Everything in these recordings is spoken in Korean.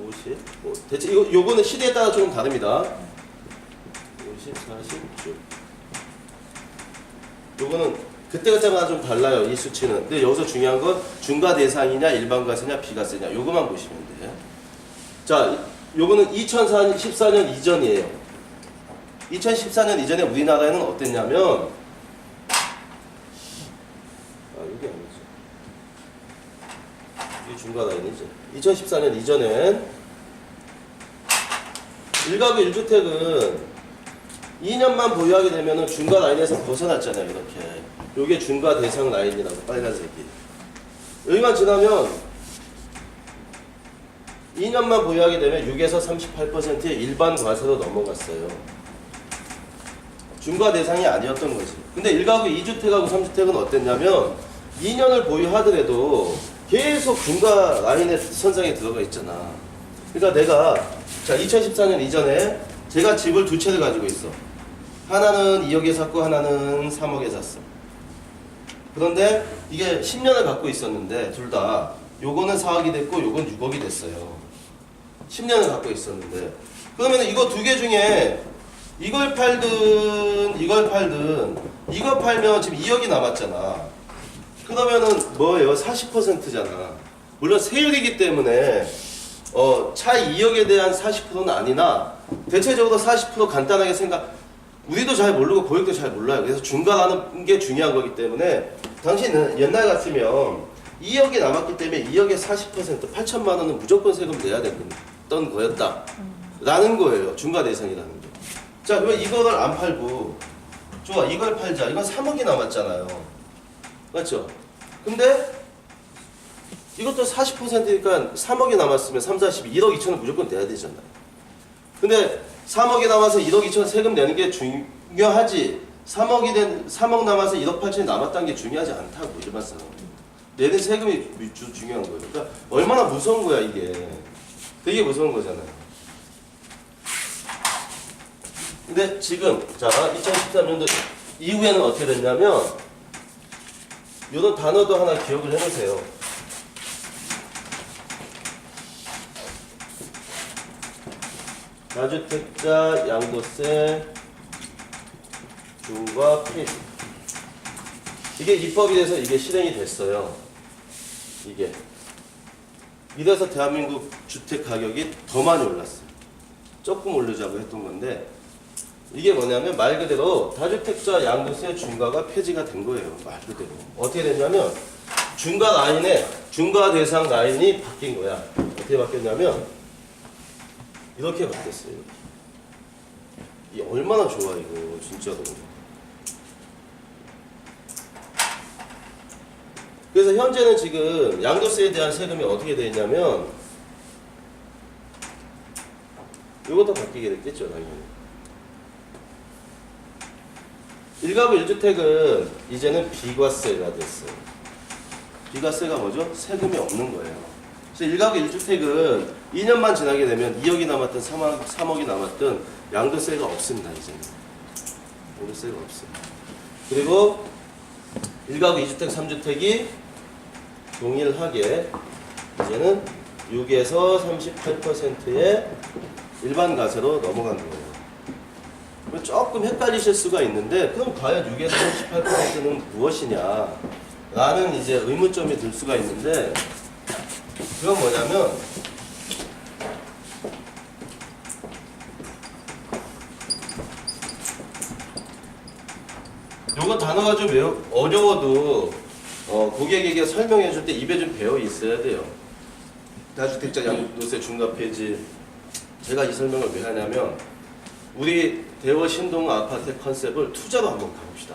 50. 뭐 대체 요거는 시대에 따라 조금 다릅니다. 50, 40 쭉. 요거는 그때그때마다 좀 달라요, 이 수치는. 근데 여기서 중요한 건 중과 대상이냐, 일반 과세냐, 비과세냐, 요거만 보시면 돼요. 자, 요거는 2014년 이전이에요. 2014년 이전에 우리나라에는 어땠냐면, 이게 아니죠. 이게 중과 라인이죠. 2014년 이전엔 1가구 1주택은 2년만 보유하게 되면 중과 라인에서 벗어났잖아요, 이렇게. 요게 중과 대상 라인이라고, 빨간색이. 여기만 지나면 2년만 보유하게 되면 6에서 38%의 일반 과세로 넘어갔어요. 중과 대상이 아니었던 거지. 근데 1가구 2주택하고 3주택은 어땠냐면 2년을 보유하더라도 계속 중과 라인의 선상에 들어가 있잖아. 그러니까 내가 자 2014년 이전에 제가 집을 두 채를 가지고 있어. 하나는 2억에 샀고 하나는 3억에 샀어. 그런데 이게 10년을 갖고 있었는데 둘 다 요거는 4억이 됐고 요건 6억이 됐어요. 10년을 갖고 있었는데 그러면 이거 두 개 중에 이걸 팔든 이걸 팔면 지금 2억이 남았잖아. 그러면은 뭐예요? 40%잖아. 물론 세율이기 때문에 차이 2억에 대한 40%는 아니나 대체적으로 40% 간단하게 우리도 잘 모르고 고객도 잘 몰라요. 그래서 중과라는 게 중요한 거기 때문에 당신은 옛날 같으면 2억이 남았기 때문에 2억의 40% 8천만 원은 무조건 세금 내야 됐던 거였다 라는 거예요. 중과 대상이라는 게. 자, 그러면 이거를 안 팔고 좋아, 이걸 팔자. 이건 3억이 남았잖아요. 맞죠? 근데 이것도 40%니까 3억이 남았으면 3, 40, 1억 2천은 무조건 내야 되잖아요. 근데 3억이 남아서 1억 2천 세금 내는 게 중요하지. 3억 남아서 1억 8천이 남았다는 게 중요하지 않다고, 일반 사람은. 내는 세금이 중요한 거예요. 그러니까 얼마나 무서운 거야, 이게. 되게 무서운 거잖아요. 근데 지금, 자, 2013년도 이후에는 어떻게 됐냐면, 이런 단어도 하나 기억을 해놓으세요. 다주택자 양도세 중과 폐지. 이게 입법이 돼서 이게 실행이 됐어요. 이게. 이래서 대한민국 주택 가격이 더 많이 올랐어요. 조금 오르자고 했던 건데, 이게 뭐냐면 말 그대로 다주택자 양도세 중과가 폐지가 된 거예요. 말 그대로. 어떻게 됐냐면 중과 대상 라인이 바뀐 거야. 어떻게 바뀌었냐면 이렇게 바뀌었어요. 이 얼마나 좋아 이거 진짜로. 그래서 현재는 지금 양도세에 대한 세금이 어떻게 되어 있냐면 이것도 바뀌게 됐겠죠, 당연히. 1가구 1주택은 이제는 비과세가 됐어요. 비과세가 뭐죠? 세금이 없는 거예요. 그래서 1가구 1주택은 2년만 지나게 되면 2억이 남았든 3억이 남았든 양도세가 없습니다, 이제는. 양도세가 없어요. 그리고 1가구 2주택, 3주택이 동일하게 이제는 6에서 38%의 일반 과세로 넘어간 거예요. 조금 헷갈리실 수가 있는데 그럼 과연 6에서 38%는 무엇이냐 라는 이제 의문점이 들 수가 있는데 그건 뭐냐면 요거 단어가 좀 어려워도 고객에게 설명해 줄 때 입에 좀 배어 있어야 돼요. 다주택자 양도세 중과 폐지. 제가 이 설명을 왜 하냐면 우리 대워 신동 아파트 컨셉을 투자로 한번 가봅시다.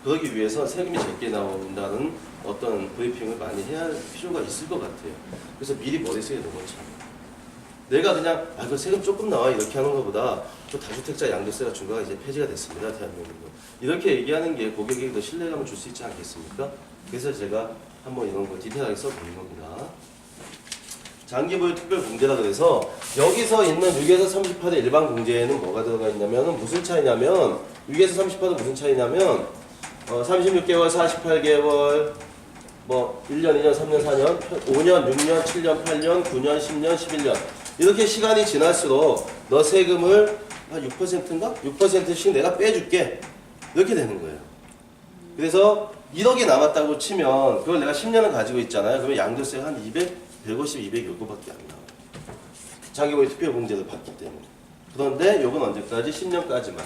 그러기 위해서 세금이 적게 나온다는 어떤 브리핑을 많이 해야 할 필요가 있을 것 같아요. 그래서 미리 머릿속에 넣어놓자. 내가 그냥 그 세금 조금 나와 이렇게 하는 것보다 저 다주택자 양도세가 중과가 이제 폐지가 됐습니다, 대한민국으로. 이렇게 얘기하는 게 고객에게도 신뢰감을 줄 수 있지 않겠습니까? 그래서 제가 한번 이런 거 디테일하게 써보는 겁니다. 장기보유 특별공제라 그래서 여기서 있는 6에서 38의 일반 공제에는 뭐가 들어가 있냐면 무슨 차이냐면 6에서 38은 무슨 차이냐면 36개월, 48개월, 뭐 1년, 2년, 3년, 4년, 5년, 6년, 7년, 8년, 9년, 10년, 11년 이렇게 시간이 지날수록 너 세금을 한 6%인가? 6%씩 내가 빼줄게. 이렇게 되는 거예요. 그래서 1억이 남았다고 치면 그걸 내가 10년을 가지고 있잖아요. 그러면 양도세가 한 150, 200 요거밖에 안 나와요. 장기보유 특별공제를 받기 때문에. 그런데 요건 언제까지? 10년까지만.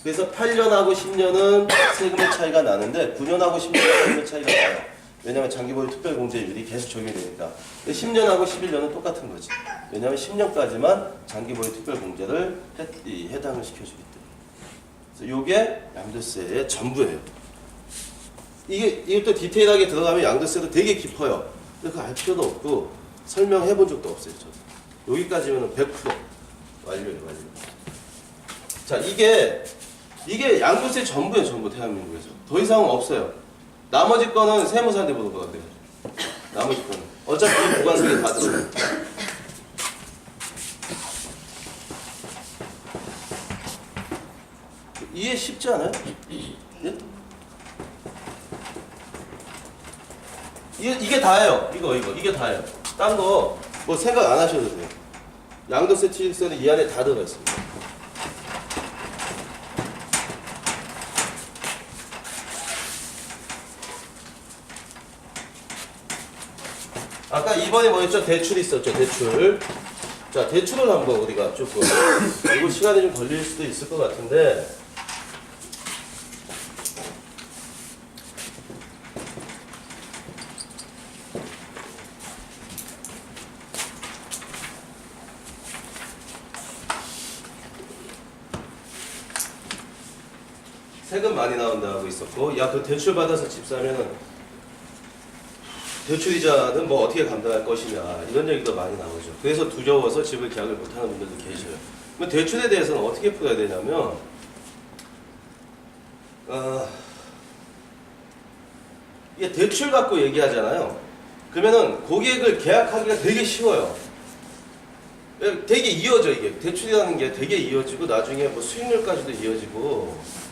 그래서 8년하고 10년은 세금의 차이가 나는데 9년하고 10년은 세금의 차이가 나요. 왜냐하면 장기보유 특별공제율이 계속 적용이 되니까. 10년하고 11년은 똑같은 거지. 왜냐하면 10년까지만 장기보유 특별공제를 해당을 시켜주기 때문에. 그래서 요게 양도세의 전부예요. 이게 또 디테일하게 들어가면 양도세도 되게 깊어요. 근데 그거 알 필요도 없고 설명해 본 적도 없어요. 저도. 여기까지면 100% 완료예요. 완료. 자, 이게 양도세 전부예요. 전부 대한민국에서. 더 이상은 없어요. 나머지 거는 세무사한테 보는 것 같아요. 나머지 거는. 어차피 이 보관소에 다 들어가요. 이해 쉽지 않아요? 예? 이게 다예요. 이게 다예요. 딴 거 뭐 생각 안 하셔도 돼요. 양도세 취득세는 이 안에 다 들어가 있습니다. 아까 2번에 뭐였죠? 대출 있었죠? 대출. 자, 대출을 한번 우리가 조금 이거 시간이 좀 걸릴 수도 있을 것 같은데 세금 많이 나온다고 있었고, 야, 그 대출 받아서 집 사면은 대출이자는 뭐 어떻게 감당할 것이냐 이런 얘기도 많이 나오죠. 그래서 두려워서 집을 계약을 못하는 분들도 계셔요. 그럼 대출에 대해서는 어떻게 풀어야 되냐면, 이게 대출 갖고 얘기하잖아요. 그러면은 고객을 계약하기가 되게 쉬워요. 되게 이어져 이게 대출이라는 게 되게 이어지고 나중에 뭐 수익률까지도 이어지고.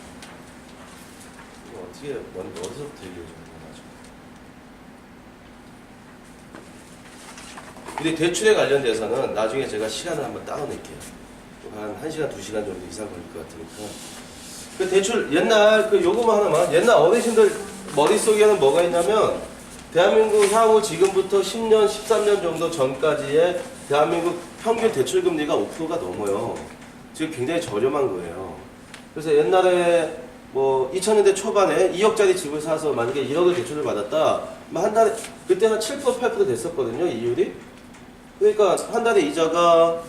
어떻게 어디서부터 얘기해 주는 거죠? 근데 대출에 관련돼서는 나중에 제가 시간을 한번 따로낼게요. 한 1시간, 2시간 정도 이상 걸릴 것 같으니까. 그 대출 옛날 그 요거만 하나만 옛날 어르신들 머릿속에는 뭐가 있냐면 대한민국 향후 지금부터 10년, 13년 정도 전까지의 대한민국 평균 대출 금리가 5%가 넘어요. 지금 굉장히 저렴한 거예요. 그래서 옛날에 뭐 2000년대 초반에 2억짜리 집을 사서 만약에 1억을 대출을 받았다. 한 달에 그때는 7% 8% 됐었거든요. 이율이. 그러니까 한 달에 이자가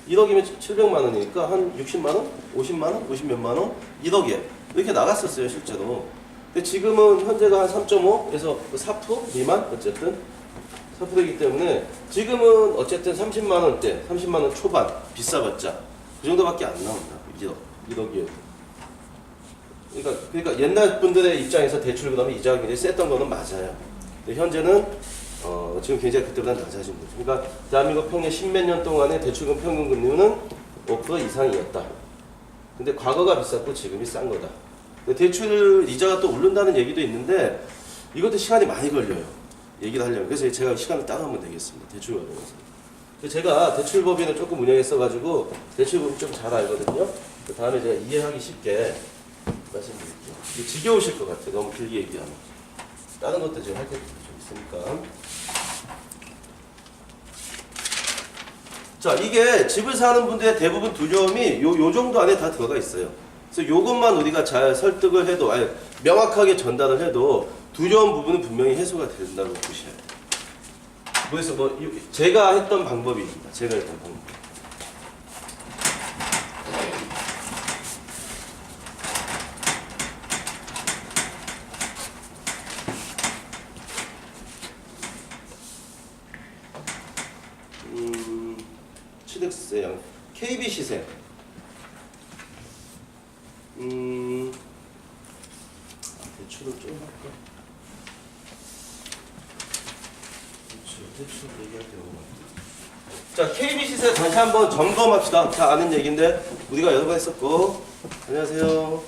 1억이면 700만 원이니까 한 60만 원? 50만 원? 50 몇만 원? 1억에 이렇게 나갔었어요. 실제로. 근데 지금은 현재가 한 3.5에서 4% 미만 어쨌든 4%이기 때문에 지금은 어쨌든 30만 원대, 30만 원 초반 비싸봤자 그 정도밖에 안 나온다. 1억이에요. 그러니까 옛날 분들의 입장에서 대출 그다음에 이자가 굉장히 셌던 거는 맞아요. 근데 현재는 지금 굉장히 그때보다 낮아진 거죠. 그러니까 대한민국 평균 10몇 년 동안의 대출금 평균 금리는 5% 이상이었다. 근데 과거가 비쌌고 지금이 싼 거다. 대출 이자가 또 오른다는 얘기도 있는데 이것도 시간이 많이 걸려요. 얘기를 하려면. 그래서 제가 시간을 따로 하면 되겠습니다. 대출 관련해서. 제가 대출법인을 조금 운영했어가지고 대출법 좀 잘 알거든요. 그 다음에 제가 이해하기 쉽게 말씀드릴게요. 지겨우실 것 같아요. 너무 길게 얘기하면. 다른 것도 제가 할 게 좀 있으니까. 자, 이게 집을 사는 분들의 대부분 두려움이 요 정도 안에 다 들어가 있어요. 그래서 요것만 우리가 잘 설득을 해도, 아니, 명확하게 전달을 해도 두려운 부분은 분명히 해소가 된다고 보셔야 돼요. 그래서 뭐 제가 했던 방법입니다. 제가 했던 방법. 취득세양 KB 시세. 대출을 좀 할까? 대출 얘기할 때 자, KB 시세 다시 한번 점검합시다. 다 아는 얘기인데 우리가 여러 번 했었고. 안녕하세요.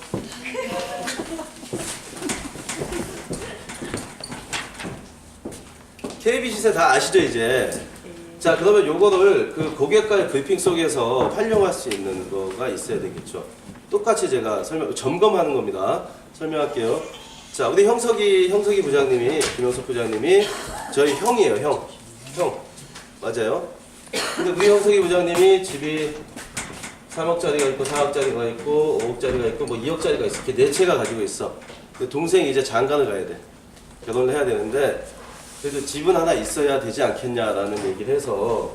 KB 시세 다 아시죠 이제? 자 그러면 요거를 그 고객과의 브리핑 속에서 활용할 수 있는 거가 있어야 되겠죠. 똑같이 제가 점검하는 겁니다. 설명할게요. 자 우리 형석이 부장님이 김형석 부장님이 저희 형이에요. 형 맞아요. 근데 우리 형석이 부장님이 집이 3억짜리가 있고 4억짜리가 있고 5억짜리가 있고 뭐 2억짜리가 있어. 이렇게 네 채가 가지고 있어. 근데 동생이 이제 장가를 가야 돼. 결혼을 해야 되는데 그래도 집은 하나 있어야 되지 않겠냐라는 얘기를 해서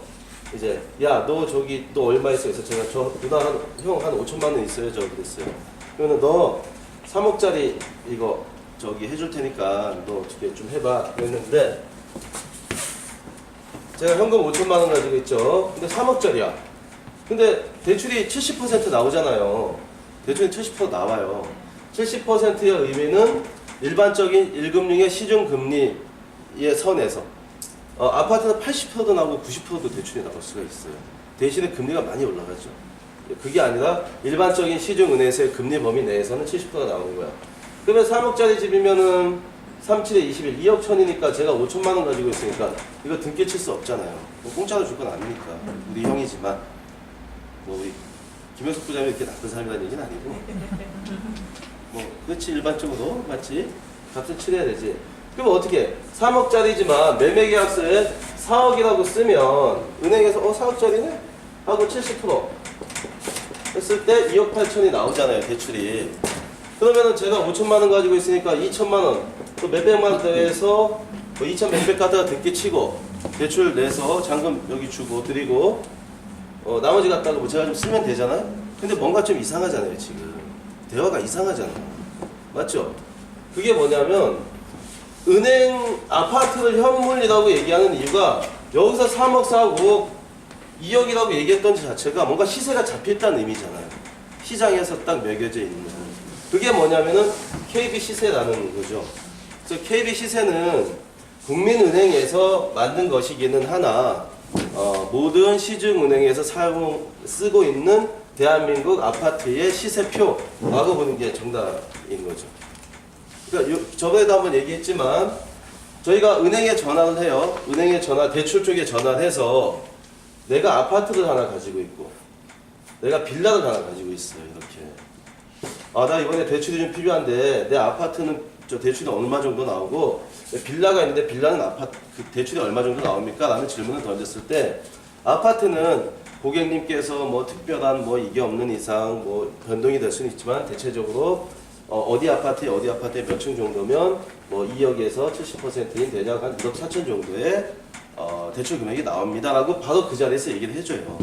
이제 야 너 저기 너 얼마 있어? 그래서 제가 저 누나 형 한 5천만 원 있어요. 저 그랬어요. 그러면 너 3억짜리 이거 저기 해줄 테니까 너 어떻게 좀 해봐 그랬는데 제가 현금 5천만 원 가지고 있죠. 근데 3억짜리야. 근데 대출이 70% 나오잖아요. 대출이 70% 나와요. 70%의 의미는 일반적인 1금융의 시중금리의 선에서 아파트는 80%도 나오고 90%도 대출이 나올 수가 있어요. 대신에 금리가 많이 올라가죠. 그게 아니라 일반적인 시중은행에서의 금리 범위 내에서는 70%가 나오는 거야. 그러면 3억짜리 집이면은 37에 21, 2억 천이니까 제가 5천만 원 가지고 있으니까 이거 등께 칠 수 없잖아요. 뭐 공짜로 줄 건 아니니까. 우리 형이지만 뭐 우리 김현숙 부장이 이렇게 나쁜 사람이라는 얘기는 아니고 뭐 그렇지 일반적으로 맞지? 값을 치러야 되지. 그럼 어떻게 3억짜리지만 매매계약서에 4억이라고 쓰면 은행에서 4억짜리네? 하고 70% 했을 때 2억 8천이 나오잖아요 대출이. 그러면은 제가 5천만 원 가지고 있으니까 2천만 원, 또 몇백만 원 더해서 뭐 2천 몇백 갖다가 등기 치고 대출 내서 잔금 여기 주고 드리고 나머지 갖다가 뭐 제가 좀 쓰면 되잖아요. 근데 뭔가 좀 이상하잖아요 지금. 대화가 이상하잖아요. 맞죠? 그게 뭐냐면 은행 아파트를 현물이라고 얘기하는 이유가 여기서 3억, 4억, 5억, 2억이라고 얘기했던 자체가 뭔가 시세가 잡혀있다는 의미잖아요. 시장에서 딱 매겨져 있는. 그게 뭐냐면은 KB 시세라는 거죠. 그래서 KB 시세는 국민은행에서 만든 것이기는 하나 모든 시중은행에서 쓰고 있는 대한민국 아파트의 시세표라고 보는 게 정답인 거죠. 그러니까 저번에도 한번 얘기했지만 저희가 은행에 전화를 해요. 은행에 대출 쪽에 전화를 해서 내가 아파트를 하나 가지고 있고 내가 빌라를 하나 가지고 있어요. 이렇게. 나 이번에 대출이 좀 필요한데 내 아파트는 저 대출이 얼마 정도 나오고 빌라가 있는데 빌라는 그 대출이 얼마 정도 나옵니까? 라는 질문을 던졌을 때 아파트는 고객님께서 뭐 특별한 뭐 이게 없는 이상 뭐 변동이 될 수는 있지만 대체적으로 어디 아파트에 몇 층 정도면 뭐 2억에서 70%인 대략 한 1억 4천 정도의 대출 금액이 나옵니다라고 바로 그 자리에서 얘기를 해줘요.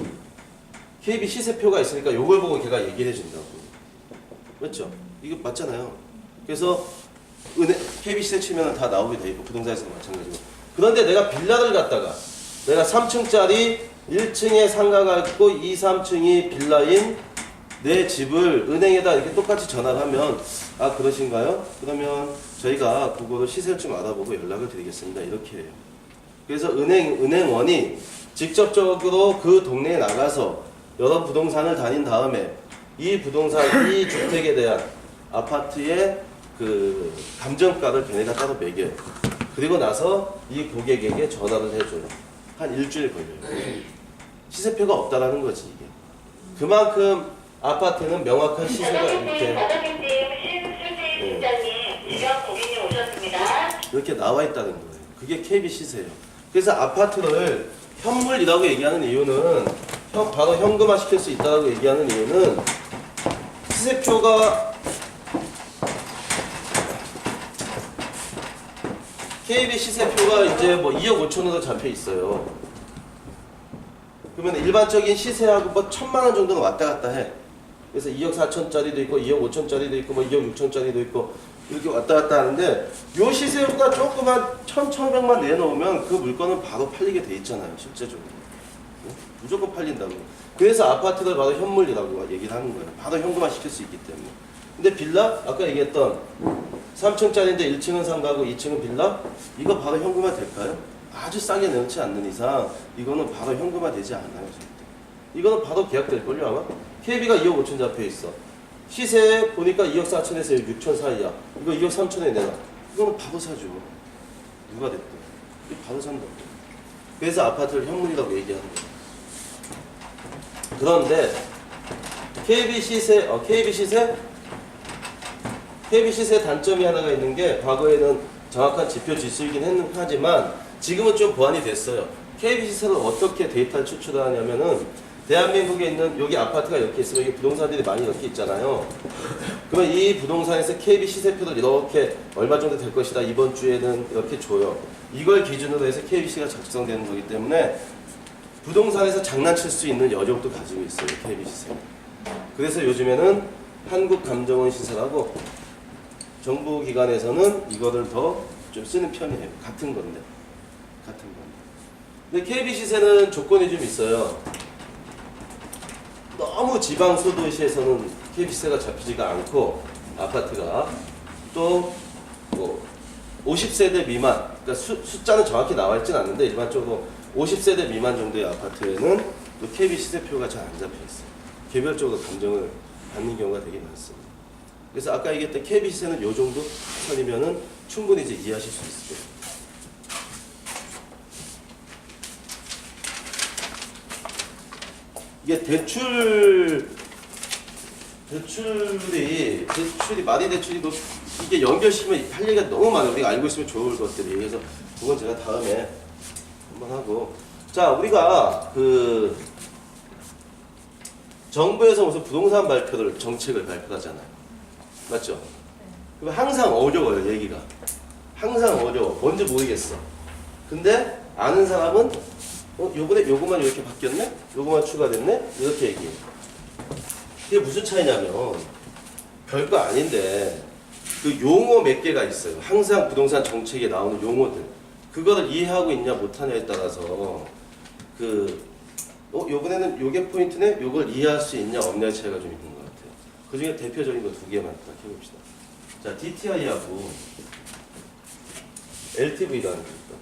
KB 시세표가 있으니까 요걸 보고 걔가 얘기를 해준다고. 맞죠? 이거 맞잖아요. 그래서 KB 시세 치면 다 나오게 돼 있고 부동산에서도 마찬가지고. 그런데 내가 빌라를 갖다가 내가 3층짜리 1층에 상가가 있고 2, 3층이 빌라인 내 집을 은행에다 이렇게 똑같이 전화를 하면 그러신가요? 그러면 저희가 그거를 시세를 좀 알아보고 연락을 드리겠습니다. 이렇게 해요. 그래서 은행원이 직접적으로 그 동네에 나가서 여러 부동산을 다닌 다음에 이 주택에 대한 아파트의 그 감정가를 걔네가 따로 매겨요. 그리고 나서 이 고객에게 전화를 해줘요. 한 일주일 걸려요. 시세표가 없다라는 거지 이게. 그만큼 아파트는 명확한 시세가 이렇게 나와 있다는 거예요. 그게 KB 시세예요. 그래서 아파트를 현물이라고 얘기하는 이유는 바로 현금화 시킬 수 있다고 얘기하는 이유는 시세표가 KB 시세표가 이제 뭐 2억 5천으로 잡혀 있어요. 그러면 일반적인 시세하고 뭐 1,000만 원 정도는 왔다 갔다 해. 그래서 2억 4천짜리도 있고 2억 5천짜리도 있고 뭐 2억 6천짜리도 있고 이렇게 왔다 갔다 하는데 요 시세보다 조금만 1,100만 내놓으면 그 물건은 바로 팔리게 돼 있잖아요. 실제적으로. 무조건 팔린다고. 그래서 아파트를 바로 현물이라고 얘기를 하는 거예요. 바로 현금화 시킬 수 있기 때문에. 근데 빌라? 아까 얘기했던 3층짜리인데 1층은 상가고 2층은 빌라? 이거 바로 현금화 될까요? 아주 싸게 내놓지 않는 이상 이거는 바로 현금화 되지 않아요. 절대. 이거는 바로 계약될걸요 아마? KB가 2억 5천 잡혀 있어. 시세 보니까 2억 4천에서 6천 사이야. 이거 2억 3천에 내놔. 이거는 바로 사죠. 누가 됐든. 이거 바로 산다고. 그래서 아파트를 현물이라고 얘기하는 거예요. 그런데 KB 시세 단점이 하나가 있는 게 과거에는 정확한 지표 지수이긴 하지만 지금은 좀 보완이 됐어요. KB 시세를 어떻게 데이터를 추출하냐면은 대한민국에 있는 여기 아파트가 이렇게 있으면 여기 부동산들이 많이 이렇게 있잖아요. 그러면 이 부동산에서 KB 시세표를 이렇게 얼마 정도 될 것이다 이번 주에는 이렇게 줘요. 이걸 기준으로 해서 KBC가 작성되는 거기 때문에 부동산에서 장난칠 수 있는 여력도 가지고 있어요. KB 시세. 그래서 요즘에는 한국감정원 시세라고 정부기관에서는 이거를 더 좀 쓰는 편이에요. 같은 건데. 근데 KB 시세는 조건이 좀 있어요. 너무 지방 소도시에서는 KB 시세가 잡히지가 않고 아파트가 또 뭐 50세대 미만, 그러니까 숫자는 정확히 나와 있진 않는데 일반적으로 50세대 미만 정도의 아파트에는 또 KB 시세표가 잘 안 잡혀 있어요. 개별적으로 감정을 받는 경우가 되게 많습니다. 그래서 아까 얘기했던 KB 시세는 요 정도 선이면은 충분히 이제 이해하실 수 있을 거예요. 이게 대출이 말이 대출이 이게 연결시키면 할 얘기가 너무 많아요. 우리가 알고 있으면 좋을 것들이. 그래서 그건 제가 다음에 한번 하고. 자, 우리가 그 정부에서 무슨 부동산 정책을 발표하잖아요. 맞죠? 그럼 항상 어려워요, 얘기가. 항상 어려워. 뭔지 모르겠어. 근데 아는 사람은 요번에 요거만 이렇게 바뀌었네? 요거만 추가됐네? 이렇게 얘기해. 이게 무슨 차이냐면 별거 아닌데 그 용어 몇 개가 있어요. 항상 부동산 정책에 나오는 용어들. 그거를 이해하고 있냐 못하냐에 따라서 요번에는 요게 포인트네? 요걸 이해할 수 있냐 없냐의 차이가 좀 있는 것 같아요. 그 중에 대표적인 거 두 개만 딱 해봅시다. 자, DTI하고 LTV라는 게 있다.